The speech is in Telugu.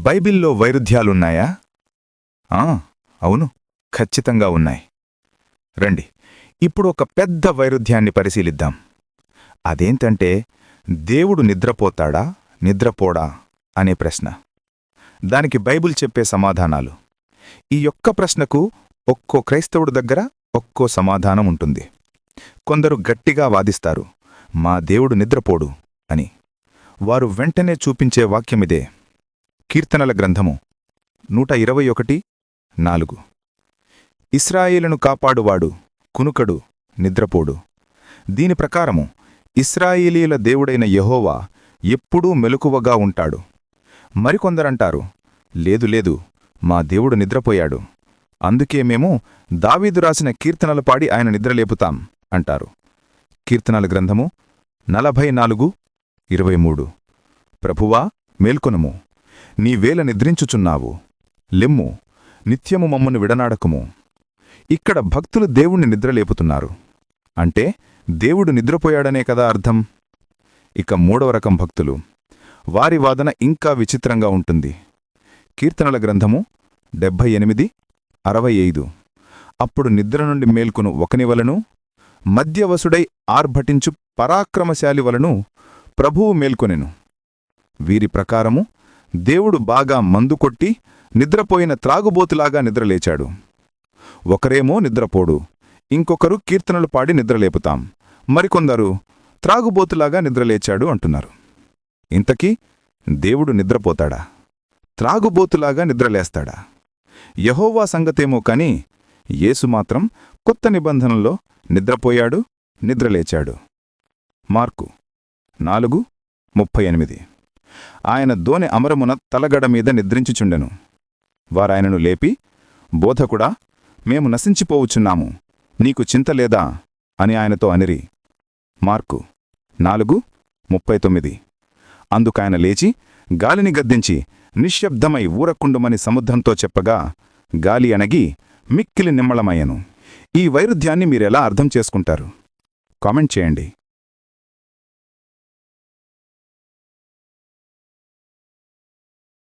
బైబిల్లో వైరుధ్యాలున్నాయా? అవును, ఖచ్చితంగా ఉన్నాయి. రండి, ఇప్పుడు ఒక పెద్ద వైరుధ్యాన్ని పరిశీలిద్దాం. అదేంటంటే, దేవుడు నిద్రపోతాడా, నిద్రపోడా అనే ప్రశ్న. దానికి బైబిల్ చెప్పే సమాధానాలు. ఈ ఒక్క ప్రశ్నకు ఒక్కో క్రైస్తవుడు దగ్గర ఒక్కో సమాధానం ఉంటుంది. కొందరు గట్టిగా వాదిస్తారు, మా దేవుడు నిద్రపోడు అని. వారు వెంటనే చూపించే వాక్యమిదే. కీర్తనల గ్రంథము 121:4. ఇశ్రాయేలును కాపాడువాడు కునుకడు, నిద్రపోడు. దీని ప్రకారము ఇశ్రాయేలీల దేవుడైన యెహోవా ఎప్పుడూ మెలకువగా ఉంటాడు. మరికొందరంటారు, లేదు లేదు, మా దేవుడు నిద్రపోయాడు, అందుకే మేము దావీదు రాసిన కీర్తనలు పాడి ఆయన నిద్రలేపుతాం అంటారు. కీర్తనల గ్రంథము 44:23. ప్రభువా, మేల్కొనుము, నీవేళ నిద్రించుచున్నావు, లెమ్ము, నిత్యము మమ్మును విడనాడకుము. ఇక్కడ భక్తులు దేవుణ్ణి నిద్రలేపుతున్నారు. అంటే దేవుడు నిద్రపోయాడనే కదా అర్థం. ఇక మూడవ రకం భక్తులు, వారి వాదన ఇంకా విచిత్రంగా ఉంటుంది. కీర్తనల గ్రంథము 78:65. అప్పుడు నిద్ర నుండి మేల్కొను ఒకనివలను, మధ్యవసుడై ఆర్భటించు పరాక్రమశాలి వలను ప్రభువు మేల్కొనెను. వీరి ప్రకారము దేవుడు బాగా మందుకొట్టి నిద్రపోయిన త్రాగుబోతులాగా నిద్రలేచాడు. ఒకరేమో నిద్రపోడు, ఇంకొకరు కీర్తనలు పాడి నిద్రలేపుతాం, మరికొందరు త్రాగుబోతులాగా నిద్రలేచాడు అంటున్నారు. ఇంతకీ దేవుడు నిద్రపోతాడా, త్రాగుబోతులాగా నిద్రలేస్తాడా? యెహోవా సంగతేమో కాని యేసు మాత్రం కొత్త నిబంధనలో నిద్రపోయాడు, నిద్రలేచాడు. మార్కు 4:38. ఆయన దోనె అమరమున తలగడ మీద నిద్రించుచుండెను. వారాయనను లేపి, బోధకుడా, మేము నశించిపోవుచున్నాము, నీకు చింతలేదా అని ఆయనతో అనిరి. మార్కు 4:39. అందుకాయన లేచి గాలిని గద్దించి నిశ్శబ్దమై ఊరకుండుమని సముద్రంతో చెప్పగా గాలి అణగి మిక్కిలి నిమ్మళమయ్యను. ఈ వైరుధ్యాన్ని మీరెలా అర్థం చేసుకుంటారు? కామెంట్ చేయండి.